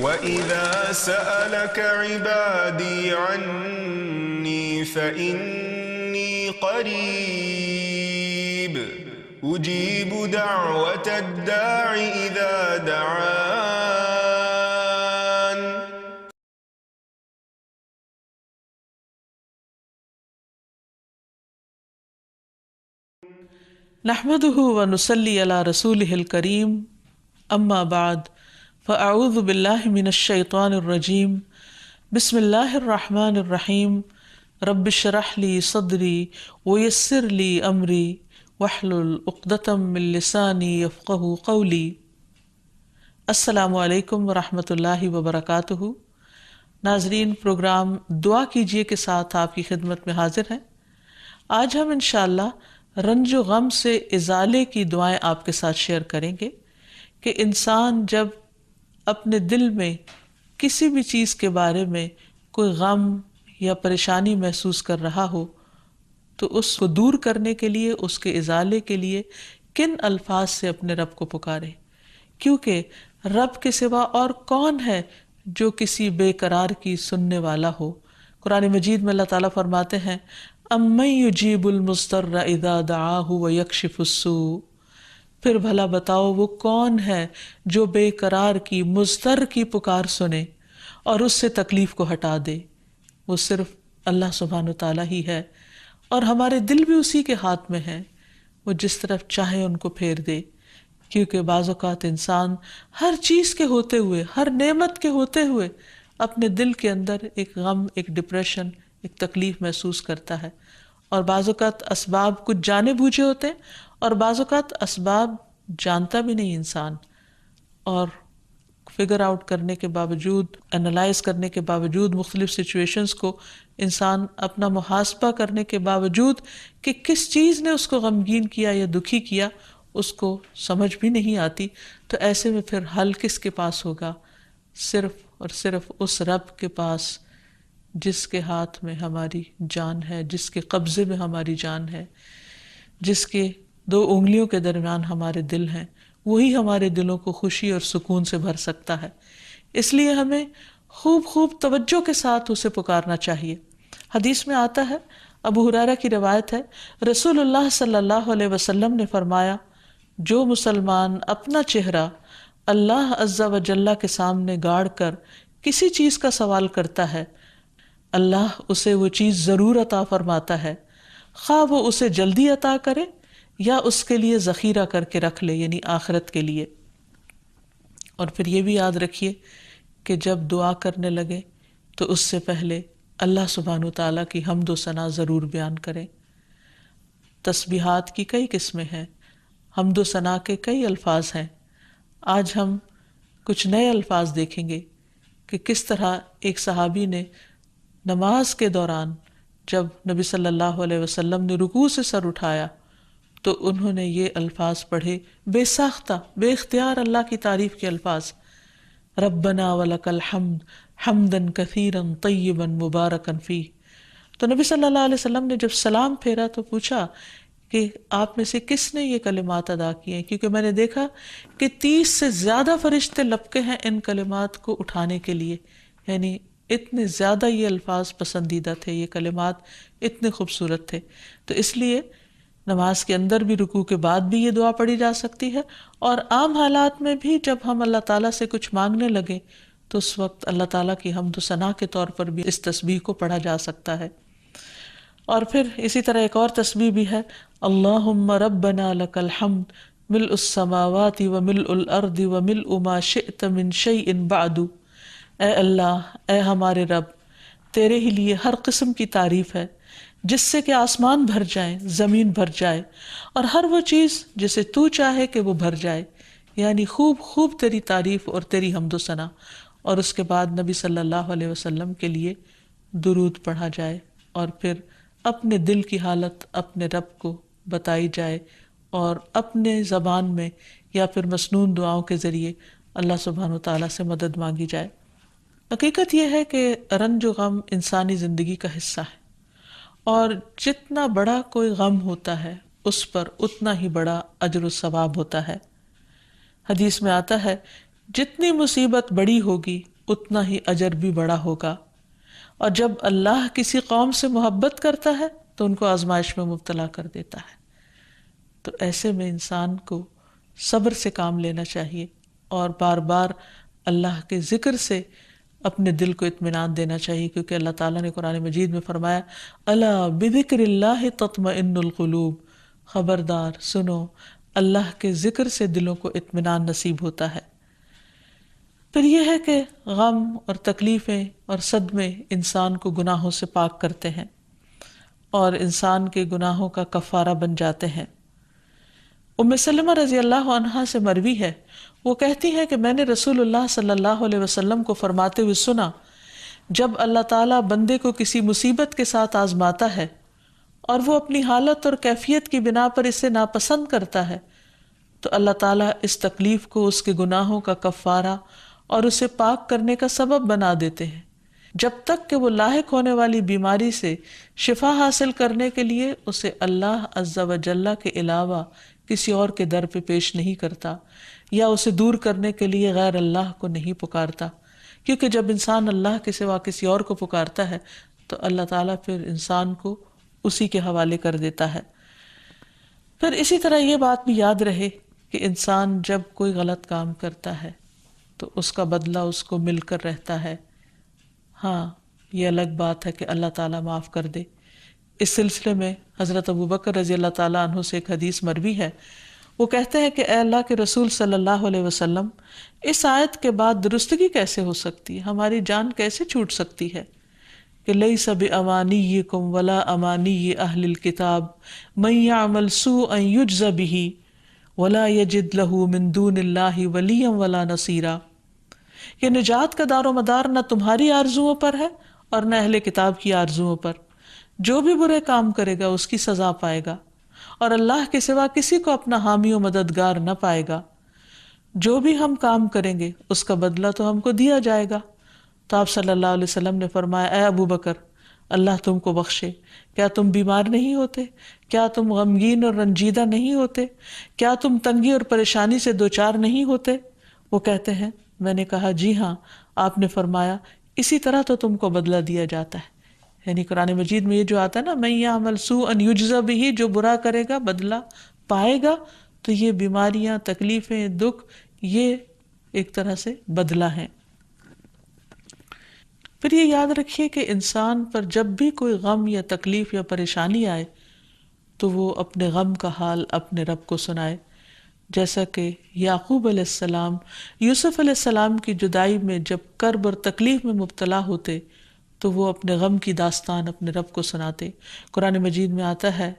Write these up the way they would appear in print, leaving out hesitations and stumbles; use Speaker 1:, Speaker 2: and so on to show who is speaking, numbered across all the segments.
Speaker 1: وَإِذَا سَأَلَكَ عِبَادِي عَنِّي فَإِنِّي قَرِيبٌ أُجِيبُ دَعْوَةَ الدَّاعِ إِذَا دَعَانِ.
Speaker 2: نحمده ونصلي على رسوله الكريم اما بعد فاعوذ باللہ من الشیطان الرجیم بسم اللہ الرحمن الرحیم رب اشرح لی صدری ویسر لی امری واحلل عقدۃ من لسانی یفقہوا قولی. السلام علیکم ورحمۃ اللہ وبرکاتہ. ناظرین، پروگرام دعا کیجیے کے ساتھ آپ کی خدمت میں حاضر ہیں. آج ہم انشاءاللہ رنج و غم سے ازالے کی دعائیں آپ کے ساتھ شیئر کریں گے کہ انسان جب اپنے دل میں کسی بھی چیز کے بارے میں کوئی غم یا پریشانی محسوس کر رہا ہو تو اس کو دور کرنے کے لیے، اس کے ازالے کے لیے کن الفاظ سے اپنے رب کو پکارے، کیونکہ رب کے سوا اور کون ہے جو کسی بے قرار کی سننے والا ہو. قرآن مجید میں اللہ تعالیٰ فرماتے ہیں امن یجیب المضطر اذا دعاہ ویکشف السوء. پھر بھلا بتاؤ وہ کون ہے جو بے قرار کی، مضطر کی پکار سنے اور اس سے تکلیف کو ہٹا دے. وہ صرف اللہ سبحانہ وتعالیٰ ہی ہے، اور ہمارے دل بھی اسی کے ہاتھ میں ہیں، وہ جس طرف چاہے ان کو پھیر دے. کیونکہ بعض اوقات انسان ہر چیز کے ہوتے ہوئے، ہر نعمت کے ہوتے ہوئے اپنے دل کے اندر ایک غم، ایک ڈپریشن، ایک تکلیف محسوس کرتا ہے. اور بعض اوقات اسباب کچھ جانے بوجھے ہوتے ہیں، اور بعض اوقات اسباب جانتا بھی نہیں انسان، اور فگر آؤٹ کرنے کے باوجود، انالائز کرنے کے باوجود، مختلف سچویشنز کو انسان اپنا محاسبہ کرنے کے باوجود کہ کس چیز نے اس کو غمگین کیا یا دکھی کیا اس کو سمجھ بھی نہیں آتی. تو ایسے میں پھر حل کس کے پاس ہوگا؟ صرف اور صرف اس رب کے پاس جس کے ہاتھ میں ہماری جان ہے، جس کے قبضے میں ہماری جان ہے، جس کے 2 انگلیوں کے درمیان ہمارے دل ہیں. وہی ہمارے دلوں کو خوشی اور سکون سے بھر سکتا ہے. اس لیے ہمیں خوب خوب توجہ کے ساتھ اسے پکارنا چاہیے. حدیث میں آتا ہے، ابو ہریرہ کی روایت ہے، رسول اللہ صلی اللہ علیہ وسلم نے فرمایا جو مسلمان اپنا چہرہ اللہ عز و جل کے سامنے گاڑ کر کسی چیز کا سوال کرتا ہے، اللہ اسے وہ چیز ضرور عطا فرماتا ہے، خواہ وہ اسے جلدی عطا کرے یا اس کے لیے ذخیرہ کر کے رکھ لے، یعنی آخرت کے لیے. اور پھر یہ بھی یاد رکھیے کہ جب دعا کرنے لگے تو اس سے پہلے اللہ سبحانہ وتعالیٰ کی حمد و ثنا ضرور بیان کریں. تسبیحات کی کئی قسمیں ہیں، حمد و ثنا کے کئی الفاظ ہیں. آج ہم کچھ نئے الفاظ دیکھیں گے کہ کس طرح ایک صحابی نے نماز کے دوران جب نبی صلی اللہ علیہ وسلم نے رکوع سے سر اٹھایا تو انہوں نے یہ الفاظ پڑھے، بے ساختہ، بے اختیار اللہ کی تعریف کے الفاظ، ربنا ولک الحمد حمدا کثیرا طیبا مبارکا فیہ. تو نبی صلی اللہ علیہ وسلم نے جب سلام پھیرا تو پوچھا کہ آپ میں سے کس نے یہ کلمات ادا کیے ہیں، کیونکہ میں نے دیکھا کہ 30 سے زیادہ فرشتے لپکے ہیں ان کلمات کو اٹھانے کے لیے. یعنی اتنے زیادہ یہ الفاظ پسندیدہ تھے، یہ کلمات اتنے خوبصورت تھے. تو اس لیے نماز کے اندر بھی، رکوع کے بعد بھی یہ دعا پڑھی جا سکتی ہے، اور عام حالات میں بھی جب ہم اللہ تعالیٰ سے کچھ مانگنے لگے تو اس وقت اللہ تعالیٰ کی حمد و ثنا کے طور پر بھی اس تسبیح کو پڑھا جا سکتا ہے. اور پھر اسی طرح ایک اور تسبیح بھی ہے، اللہم ربنا لک الحمد ملء السماوات وملء الارض وملء ما شئت من شیء بعد. اے اللہ، اے ہمارے رب، تیرے ہی لیے ہر قسم کی تعریف ہے جس سے کہ آسمان بھر جائیں، زمین بھر جائے، اور ہر وہ چیز جسے تو چاہے کہ وہ بھر جائے. یعنی خوب خوب تیری تعریف اور تیری حمد و ثنا. اور اس کے بعد نبی صلی اللہ علیہ وسلم کے لیے درود پڑھا جائے، اور پھر اپنے دل کی حالت اپنے رب کو بتائی جائے، اور اپنے زبان میں یا پھر مسنون دعاؤں کے ذریعے اللہ سبحانہ وتعالیٰ سے مدد مانگی جائے. حقیقت یہ ہے کہ رنج و غم انسانی زندگی کا حصہ ہے، اور جتنا بڑا کوئی غم ہوتا ہے اس پر اتنا ہی بڑا اجر و ثواب ہوتا ہے. حدیث میں آتا ہے جتنی مصیبت بڑی ہوگی اتنا ہی اجر بھی بڑا ہوگا۔ اور جب اللہ کسی قوم سے محبت کرتا ہے تو ان کو آزمائش میں مبتلا کر دیتا ہے۔ تو ایسے میں انسان کو صبر سے کام لینا چاہیے اور بار بار اللہ کے ذکر سے اپنے دل کو اطمینان دینا چاہیے، کیونکہ اللہ تعالیٰ نے قرآن مجید میں فرمایا الا بذکر اللہ تطمئن القلوب، خبردار سنو، اللہ کے ذکر سے دلوں کو اطمینان نصیب ہوتا ہے۔ پھر یہ ہے کہ غم اور تکلیفیں اور صدمے انسان کو گناہوں سے پاک کرتے ہیں اور انسان کے گناہوں کا کفارہ بن جاتے ہیں۔ ام سلمہ رضی اللہ عنہا سے مروی ہے، وہ کہتی ہے کہ میں نے رسول اللہ صلی اللہ علیہ وسلم کو فرماتے ہوئے سنا، جب اللہ تعالیٰ بندے کو کسی مصیبت کے ساتھ آزماتا ہے اور وہ اپنی حالت اور کیفیت کی بنا پر اسے ناپسند کرتا ہے تو اللہ تعالیٰ اس تکلیف کو اس کے گناہوں کا کفارہ اور اسے پاک کرنے کا سبب بنا دیتے ہیں، جب تک کہ وہ لاحق ہونے والی بیماری سے شفا حاصل کرنے کے لیے اسے اللہ عز و جل کے علاوہ کسی اور کے در پہ پیش نہیں کرتا یا اسے دور کرنے کے لیے غیر اللہ کو نہیں پکارتا، کیونکہ جب انسان اللہ کے سوا کسی اور کو پکارتا ہے تو اللہ تعالیٰ پھر انسان کو اسی کے حوالے کر دیتا ہے۔ پھر اسی طرح یہ بات بھی یاد رہے کہ انسان جب کوئی غلط کام کرتا ہے تو اس کا بدلہ اس کو مل کر رہتا ہے۔ ہاں، یہ الگ بات ہے کہ اللہ تعالیٰ معاف کر دے۔ اس سلسلے میں حضرت ابوبکر رضی اللہ تعالیٰ عنہ سے ایک حدیث مروی ہے، وہ کہتے ہیں کہ اے اللہ کے رسول صلی اللہ علیہ وسلم، اس آیت کے بعد درستگی کیسے ہو سکتی ہے؟ ہماری جان کیسے چھوٹ سکتی ہے کہ لیس بامانیکم ولا امانی اہل الکتاب من یعمل سوءا یجز بہ ولا یجد لہ من دون اللہ ولیا ولا نصیرا، کہ نجات کا دار و مدار نہ تمہاری آرزوؤں پر ہے اور نہ اہل کتاب کی آرزوؤں پر، جو بھی برے کام کرے گا اس کی سزا پائے گا اور اللہ کے سوا کسی کو اپنا حامی و مددگار نہ پائے گا۔ جو بھی ہم کام کریں گے اس کا بدلہ تو ہم کو دیا جائے گا۔ تو آپ صلی اللہ علیہ وسلم نے فرمایا، اے ابو بکر، اللہ تم کو بخشے، کیا تم بیمار نہیں ہوتے؟ کیا تم غمگین اور رنجیدہ نہیں ہوتے؟ کیا تم تنگی اور پریشانی سے دوچار نہیں ہوتے؟ وہ کہتے ہیں، میں نے کہا جی ہاں۔ آپ نے فرمایا، اسی طرح تو تم کو بدلہ دیا جاتا ہے۔ یعنی قرآن مجید میں یہ جو آتا ہے نا، من یعمل سوءا یجز بہ، جو برا کرے گا بدلہ پائے گا، تو یہ بیماریاں، تکلیفیں، دکھ، یہ ایک طرح سے بدلہ ہیں۔ پھر یہ یاد رکھیے کہ انسان پر جب بھی کوئی غم یا تکلیف یا پریشانی آئے تو وہ اپنے غم کا حال اپنے رب کو سنائے، جیسا کہ یعقوب علیہ السلام یوسف علیہ السلام کی جدائی میں جب کرب اور تکلیف میں مبتلا ہوتے تو وہ اپنے غم کی داستان اپنے رب کو سناتے۔ قرآن مجید میں آتا ہے،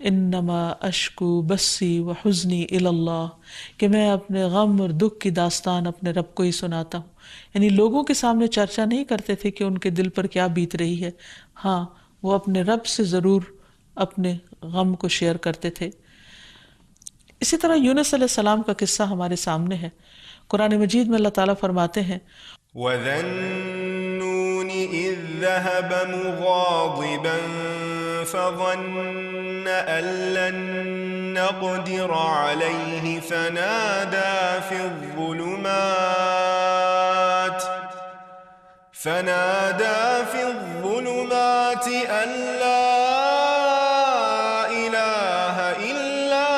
Speaker 2: انما اشکو بسی و حزنی الی اللہ، کہ میں اپنے غم اور دکھ کی داستان اپنے رب کو ہی سناتا ہوں۔ یعنی لوگوں کے سامنے چرچا نہیں کرتے تھے کہ ان کے دل پر کیا بیت رہی ہے، ہاں وہ اپنے رب سے ضرور اپنے غم کو شیئر کرتے تھے۔ اسی طرح یونس علیہ السلام کا قصہ ہمارے سامنے ہے۔ قرآن مجید میں اللہ تعالیٰ فرماتے ہیں،
Speaker 1: وَذَا النُّونِ إِذ ذَّهَبَ مُغَاضِبًا فَظَنَّ أَن لَّن نَّقْدِرَ عَلَيْهِ فَنَادَىٰ فِي الظُّلُمَاتِ أَن لَّا إِلَٰهَ إِلَّا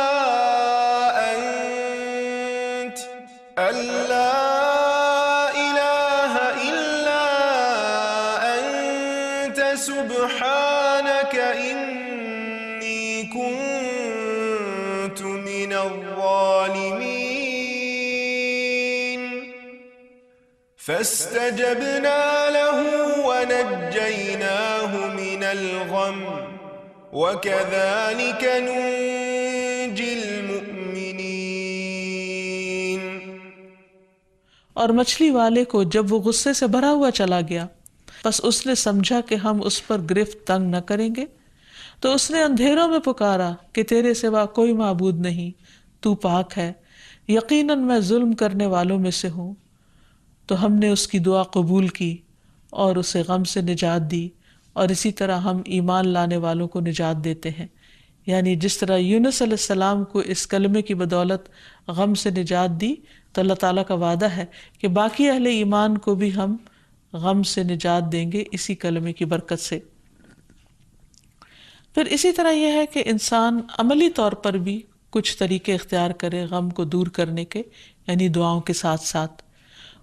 Speaker 1: أَنتَ سبحانك إني كنت من الظالمين فاستجبنا له ونجيناه من الغم وكذلك ننجي المؤمنين۔
Speaker 2: اور مچھلی والے کو جب وہ غصے سے بھرا ہوا چلا گیا، بس اس نے سمجھا کہ ہم اس پر گرفت تنگ نہ کریں گے، تو اس نے اندھیروں میں پکارا کہ تیرے سوا کوئی معبود نہیں، تو پاک ہے، یقیناً میں ظلم کرنے والوں میں سے ہوں۔ تو ہم نے اس کی دعا قبول کی اور اسے غم سے نجات دی، اور اسی طرح ہم ایمان لانے والوں کو نجات دیتے ہیں۔ یعنی جس طرح یونس علیہ السلام کو اس کلمے کی بدولت غم سے نجات دی، تو اللہ تعالیٰ کا وعدہ ہے کہ باقی اہل ایمان کو بھی ہم غم سے نجات دیں گے اسی کلمے کی برکت سے۔ پھر اسی طرح یہ ہے کہ انسان عملی طور پر بھی کچھ طریقے اختیار کرے غم کو دور کرنے کے، یعنی دعاؤں کے ساتھ ساتھ۔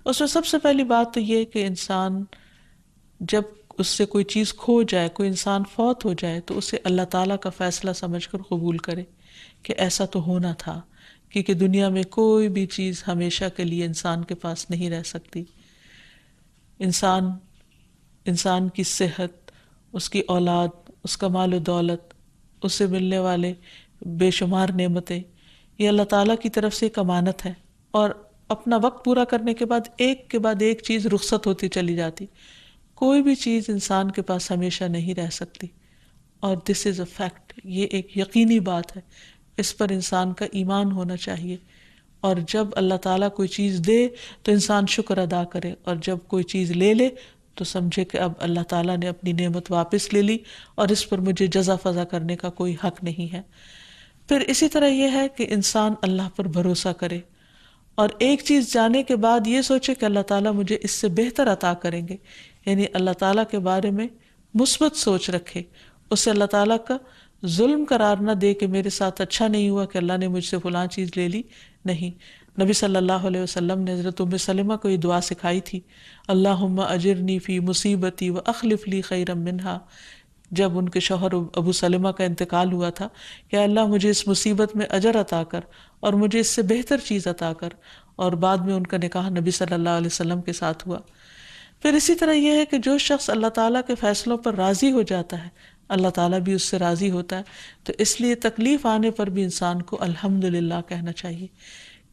Speaker 2: اس میں سب سے پہلی بات تو یہ کہ انسان جب اس سے کوئی چیز کھو جائے، کوئی انسان فوت ہو جائے، تو اسے اللہ تعالیٰ کا فیصلہ سمجھ کر قبول کرے کہ ایسا تو ہونا تھا، کیونکہ دنیا میں کوئی بھی چیز ہمیشہ کے لیے انسان کے پاس نہیں رہ سکتی۔ انسان کی صحت، اس کی اولاد، اس کا مال و دولت، اس سے ملنے والے بے شمار نعمتیں، یہ اللہ تعالیٰ کی طرف سے ایک امانت ہے، اور اپنا وقت پورا کرنے کے بعد ایک کے بعد ایک چیز رخصت ہوتی چلی جاتی۔ کوئی بھی چیز انسان کے پاس ہمیشہ نہیں رہ سکتی، اور دس از اے فیکٹ، یہ ایک یقینی بات ہے، اس پر انسان کا ایمان ہونا چاہیے۔ اور جب اللہ تعالیٰ کوئی چیز دے تو انسان شکر ادا کرے، اور جب کوئی چیز لے لے تو سمجھے کہ اب اللہ تعالیٰ نے اپنی نعمت واپس لے لی اور اس پر مجھے جزا فضا کرنے کا کوئی حق نہیں ہے۔ پھر اسی طرح یہ ہے کہ انسان اللہ پر بھروسہ کرے، اور ایک چیز جانے کے بعد یہ سوچے کہ اللہ تعالیٰ مجھے اس سے بہتر عطا کریں گے، یعنی اللہ تعالیٰ کے بارے میں مثبت سوچ رکھے، اسے اللہ تعالیٰ کا ظلم قرار نہ دے کہ میرے ساتھ اچھا نہیں ہوا کہ اللہ نے مجھ سے فلاں چیز لے لی۔ نہیں، نبی صلی اللہ علیہ وسلم نے حضرت ام سلمہ کو یہ دعا سکھائی تھی، اللہم اجرنی فی مصیبتی واخلف لی خیرا منہا، جب ان کے شوہر ابو سلمہ کا انتقال ہوا تھا کہ اللہ مجھے اس مصیبت میں اجر عطا کر اور مجھے اس سے بہتر چیز عطا کر، اور بعد میں ان کا نکاح نبی صلی اللہ علیہ وسلم کے ساتھ ہوا۔ پھر اسی طرح یہ ہے کہ جو شخص اللہ تعالیٰ کے فیصلوں پر راضی ہو جاتا ہے، اللہ تعالیٰ بھی اس سے راضی ہوتا ہے، تو اس لیے تکلیف آنے پر بھی انسان کو الحمدللہ کہنا چاہیے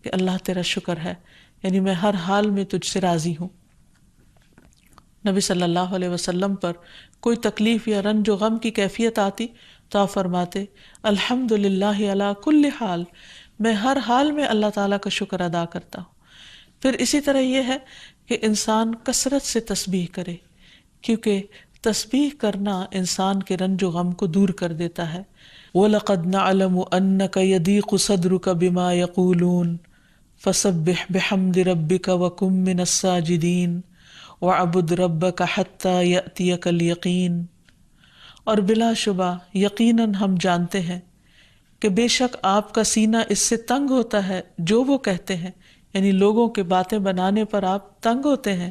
Speaker 2: کہ اللہ تیرا شکر ہے، یعنی میں ہر حال میں تجھ سے راضی ہوں۔ نبی صلی اللہ علیہ وسلم پر کوئی تکلیف یا رنج و غم کی کیفیت آتی تو آپ فرماتے الحمدللہ علی کل حال، میں ہر حال میں اللہ تعالیٰ کا شکر ادا کرتا ہوں۔ پھر اسی طرح یہ ہے کہ انسان کثرت سے تسبیح کرے، کیونکہ تسبیح کرنا انسان کے رنج و غم کو دور کر دیتا ہے۔ وَلَقَدْ نَعْلَمُ أَنَّكَ يَضِيقُ صَدْرُكَ بِمَا يَقُولُونَ فَسَبِّحْ بِحَمْدِ رَبِّكَ وَكُن مِّنَ السَّاجِدِينَ وَاعْبُدْ رَبَّكَ حَتَّى يَأْتِيَكَ الْيَقِينُ، اور بلا شبہ یقیناً ہم جانتے ہیں کہ بے شک آپ کا سینہ اس سے تنگ ہوتا ہے جو وہ کہتے ہیں، یعنی لوگوں کے باتیں بنانے پر آپ تنگ ہوتے ہیں،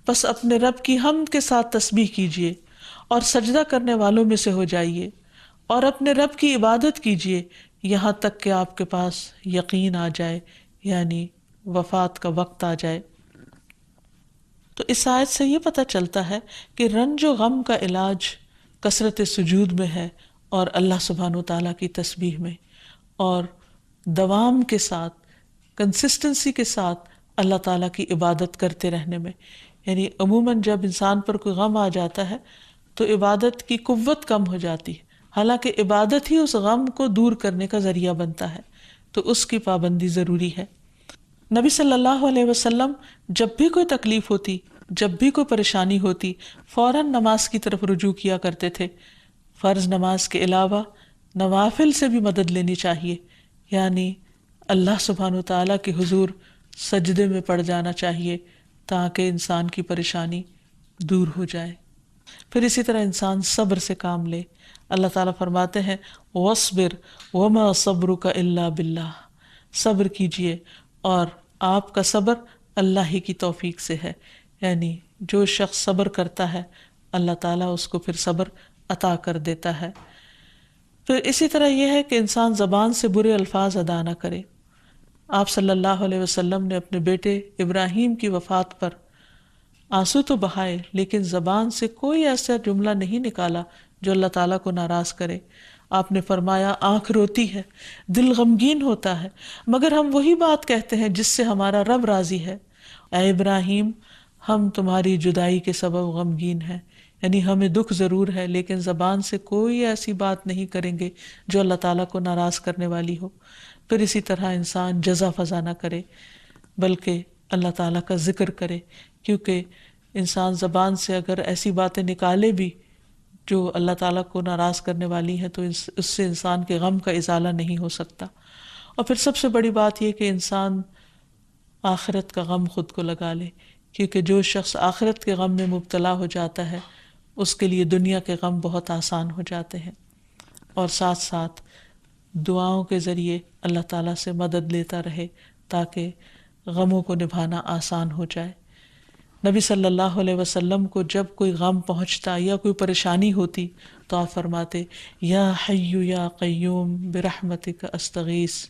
Speaker 2: بس اپنے رب کی حمد کے ساتھ تسبیح کیجیے اور سجدہ کرنے والوں میں سے ہو جائیے، اور اپنے رب کی عبادت کیجیے یہاں تک کہ آپ کے پاس یقین آ جائے، یعنی وفات کا وقت آ جائے۔ تو اس آیت سے یہ پتہ چلتا ہے کہ رنج و غم کا علاج کثرت سجود میں ہے، اور اللہ سبحانہ و تعالیٰ کی تسبیح میں، اور دوام کے ساتھ، کنسسٹنسی کے ساتھ اللہ تعالیٰ کی عبادت کرتے رہنے میں۔ یعنی عموماً جب انسان پر کوئی غم آ جاتا ہے تو عبادت کی قوت کم ہو جاتی ہے، حالانکہ عبادت ہی اس غم کو دور کرنے کا ذریعہ بنتا ہے، تو اس کی پابندی ضروری ہے۔ نبی صلی اللہ علیہ وسلم جب بھی کوئی تکلیف ہوتی، جب بھی کوئی پریشانی ہوتی، فوراً نماز کی طرف رجوع کیا کرتے تھے۔ فرض نماز کے علاوہ نوافل سے بھی مدد لینی چاہیے، یعنی اللہ سبحانہ و تعالیٰ کے حضور سجدے میں پڑ جانا چاہیے تاکہ انسان کی پریشانی دور ہو جائے۔ پھر اسی طرح انسان صبر سے کام لے۔ اللہ تعالیٰ فرماتے ہیں وَاصْبِرْ وَمَا صَبْرُكَ إِلَّا بِاللَّهِ، صبر کیجئے اور آپ کا صبر اللہ ہی کی توفیق سے ہے، یعنی جو شخص صبر کرتا ہے اللہ تعالیٰ اس کو پھر صبر عطا کر دیتا ہے۔ پھر اسی طرح یہ ہے کہ انسان زبان سے برے الفاظ ادا نہ کرے۔ آپ صلی اللہ علیہ وسلم نے اپنے بیٹے ابراہیم کی وفات پر آنسو تو بہائے، لیکن زبان سے کوئی ایسا جملہ نہیں نکالا جو اللہ تعالیٰ کو ناراض کرے۔ آپ نے فرمایا آنکھ روتی ہے، دل غمگین ہوتا ہے، مگر ہم وہی بات کہتے ہیں جس سے ہمارا رب راضی ہے۔ اے ابراہیم، ہم تمہاری جدائی کے سبب غمگین ہیں، یعنی ہمیں دکھ ضرور ہے لیکن زبان سے کوئی ایسی بات نہیں کریں گے جو اللہ تعالیٰ کو ناراض کرنے والی ہو۔ پھر اسی طرح انسان جزا فضا نہ کرے بلکہ اللہ تعالیٰ کا ذکر کرے، کیونکہ انسان زبان سے اگر ایسی باتیں نکالے بھی جو اللہ تعالیٰ کو ناراض کرنے والی ہیں، تو اس سے انسان کے غم کا ازالہ نہیں ہو سکتا۔ اور پھر سب سے بڑی بات یہ کہ انسان آخرت کا غم خود کو لگا لے، کیونکہ جو شخص آخرت کے غم میں مبتلا ہو جاتا ہے اس کے لیے دنیا کے غم بہت آسان ہو جاتے ہیں، اور ساتھ ساتھ دعاؤں کے ذریعے اللہ تعالیٰ سے مدد لیتا رہے تاکہ غموں کو نبھانا آسان ہو جائے۔ نبی صلی اللہ علیہ وسلم کو جب کوئی غم پہنچتا یا کوئی پریشانی ہوتی تو آپ فرماتے، یا حی یا قیوم برحمتک استغیث،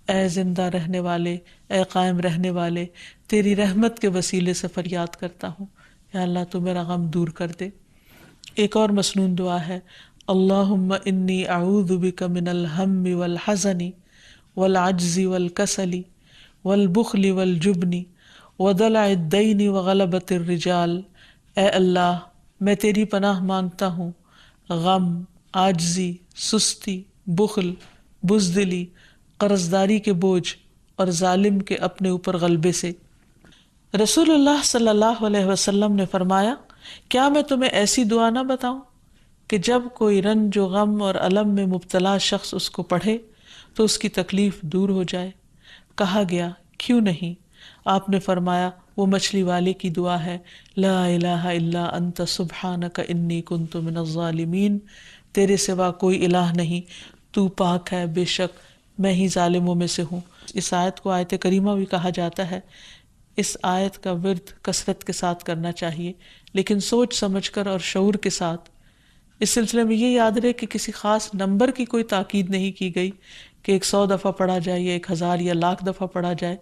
Speaker 2: اے زندہ رہنے والے، اے قائم رہنے والے، تیری رحمت کے وسیلے سے فریاد کرتا ہوں، یا اللہ تو میرا غم دور کر دے۔ ایک اور مسنون دعا ہے، اللہم انی اعوذ بک من الہم والحزن والعجز والکسل والبخل والجبن ودلع الدین وغلبۃ الرجال۔ اے اللہ میں تیری پناہ مانگتا ہوں غم، عاجزی، سستی، بخل، بزدلی، قرضداری کے بوجھ اور ظالم کے اپنے اوپر غلبے سے۔ رسول اللہ صلی اللہ علیہ وسلم نے فرمایا، کیا میں تمہیں ایسی دعا نہ بتاؤں کہ جب کوئی رنج و غم اور الم میں مبتلا شخص اس کو پڑھے تو اس کی تکلیف دور ہو جائے؟ کہا گیا کیوں نہیں؟ آپ نے فرمایا وہ مچھلی والے کی دعا ہے، لا الہ الا انت سبحانک انی کنت من الظالمین، تیرے سوا کوئی الہ نہیں، تو پاک ہے، بے شک میں ہی ظالموں میں سے ہوں۔ اس آیت کو آیت کریمہ بھی کہا جاتا ہے۔ اس آیت کا ورد کثرت کے ساتھ کرنا چاہیے، لیکن سوچ سمجھ کر اور شعور کے ساتھ۔ اس سلسلے میں یہ یاد رہے کہ کسی خاص نمبر کی کوئی تاکید نہیں کی گئی کہ 100 دفعہ پڑھا جائے یا 1000 یا لاکھ دفعہ پڑھا جائے۔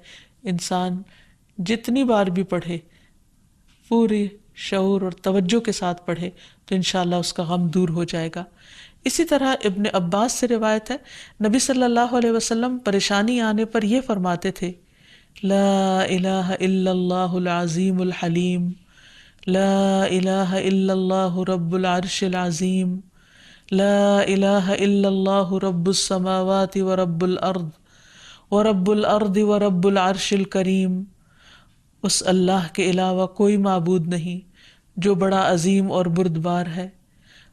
Speaker 2: انسان جتنی بار بھی پڑھے، پوری شعور اور توجہ کے ساتھ پڑھے تو انشاءاللہ اس کا غم دور ہو جائے گا۔ اسی طرح ابن عباس سے روایت ہے، نبی صلی اللہ علیہ وسلم پریشانی آنے پر یہ فرماتے تھے، لا الہ الا اللہ العظیم الحلیم، لا الہ الا اللہ رب العرش العظیم، لا الہ الا اللہ رب السماوات ورب الارض ورب الارض ورب العرش الکریم۔ اس اللہ کے علاوہ کوئی معبود نہیں جو بڑا عظیم اور بردبار ہے،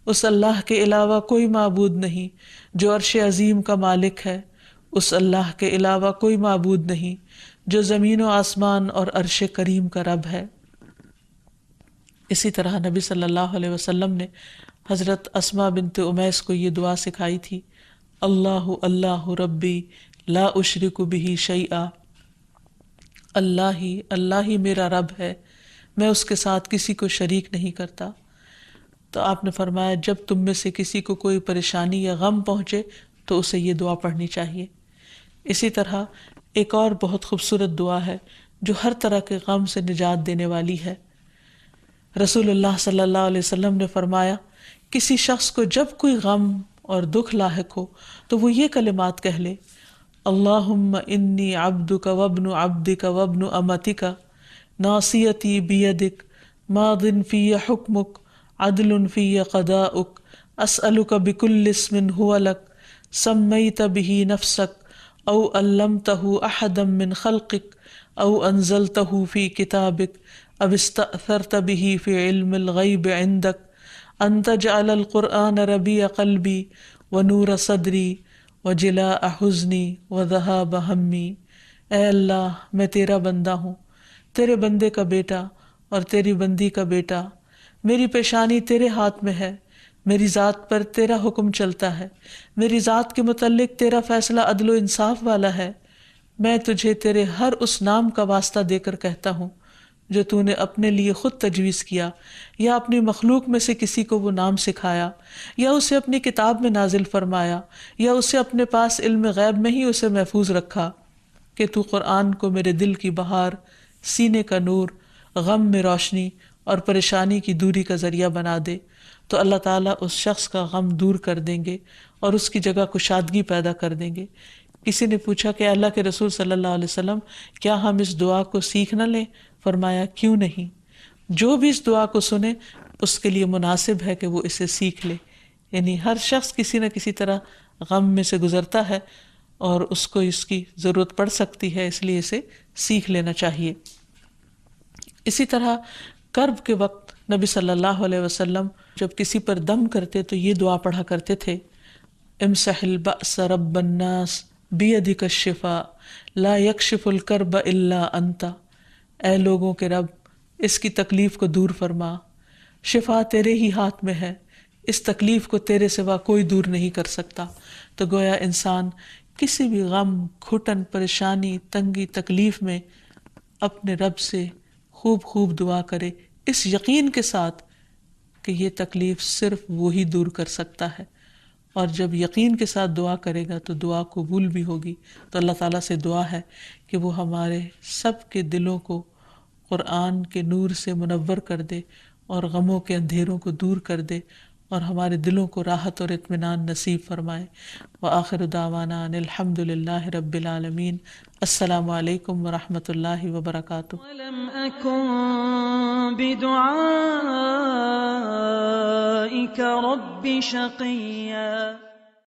Speaker 2: اس اللہ کے علاوہ کوئی معبود نہیں جو عرش عظیم کا مالک ہے، اس اللہ کے علاوہ کوئی معبود نہیں جو زمین و آسمان اور عرش کریم کا رب ہے۔ اسی طرح نبی صلی اللہ علیہ وسلم نے حضرت اسماء بنت امیس کو یہ دعا سکھائی تھی، اللہ اللہ ربی لا اشرک بہ شیئا، اللہ ہی میرا رب ہے، میں اس کے ساتھ کسی کو شریک نہیں کرتا۔ تو آپ نے فرمایا جب تم میں سے کسی کو کوئی پریشانی یا غم پہنچے تو اسے یہ دعا پڑھنی چاہیے۔ اسی طرح ایک اور بہت خوبصورت دعا ہے جو ہر طرح کے غم سے نجات دینے والی ہے۔ رسول اللہ صلی اللہ علیہ وسلم نے فرمایا، کسی شخص کو جب کوئی غم اور دکھ لاحق ہو تو وہ یہ کلمات کہہ لے، اللہم انی عبدک وابن عبدک وابن امتک ناصیتی بیدک ماض فی حکمک عدل فی قضاؤک اسألک بکل اسم هو لک سمیت بہ نفسک او علمتہ احدا من خلقک او انزلتہ فی کتابک او استأثرت بہ فی علم الغیب عندک ان تجعل القرآن ربیع قلبی ونور صدری وجلاء حزنی وذہاب ہمی۔ اے اللہ میں تیرا بندہ ہوں، تیرے بندے کا بیٹا اور تیری بندی کا بیٹا، میری پیشانی تیرے ہاتھ میں ہے، میری ذات پر تیرا حکم چلتا ہے، میری ذات کے متعلق تیرا فیصلہ عدل و انصاف والا ہے۔ میں تجھے تیرے ہر اس نام کا واسطہ دے کر کہتا ہوں جو تو نے اپنے لیے خود تجویز کیا یا اپنی مخلوق میں سے کسی کو وہ نام سکھایا یا اسے اپنی کتاب میں نازل فرمایا یا اسے اپنے پاس علم غیب میں ہی اسے محفوظ رکھا، کہ تو قرآن کو میرے دل کی بہار، سینے کا نور، غم میں روشنی اور پریشانی کی دوری کا ذریعہ بنا دے، تو اللہ تعالیٰ اس شخص کا غم دور کر دیں گے اور اس کی جگہ کشادگی پیدا کر دیں گے۔ کسی نے پوچھا کہ اللہ کے رسول صلی اللہ علیہ وسلم کیا ہم اس دعا کو سیکھ نہ لیں؟ فرمایا کیوں نہیں، جو بھی اس دعا کو سنے اس کے لیے مناسب ہے کہ وہ اسے سیکھ لے۔ یعنی ہر شخص کسی نہ کسی طرح غم میں سے گزرتا ہے اور اس کو اس کی ضرورت پڑ سکتی ہے، اس لیے اسے سیکھ لینا چاہیے۔ اسی طرح کرب کے وقت نبی صلی اللہ علیہ وسلم جب کسی پر دم کرتے تو یہ دعا پڑھا کرتے تھے، امسح البأس رب الناس بیدک الشفاء لا یکشف الکرب الا انت، اے لوگوں کے رب اس کی تکلیف کو دور فرما، شفا تیرے ہی ہاتھ میں ہے، اس تکلیف کو تیرے سوا کوئی دور نہیں کر سکتا۔ تو گویا انسان کسی بھی غم، گھٹن، پریشانی، تنگی، تکلیف میں اپنے رب سے خوب خوب دعا کرے، اس یقین کے ساتھ کہ یہ تکلیف صرف وہی دور کر سکتا ہے، اور جب یقین کے ساتھ دعا کرے گا تو دعا قبول بھی ہوگی۔ تو اللہ تعالیٰ سے دعا ہے کہ وہ ہمارے سب کے دلوں کو قرآن کے نور سے منور کر دے اور غموں کے اندھیروں کو دور کر دے اور ہمارے دلوں کو راحت اور اطمینان نصیب فرمائے۔ وآخر دعوانا ان الحمد للہ رب العالمین۔ السلام علیکم ورحمۃ اللہ وبرکاتہ۔
Speaker 3: ولم أكن بدعائك رب شقيا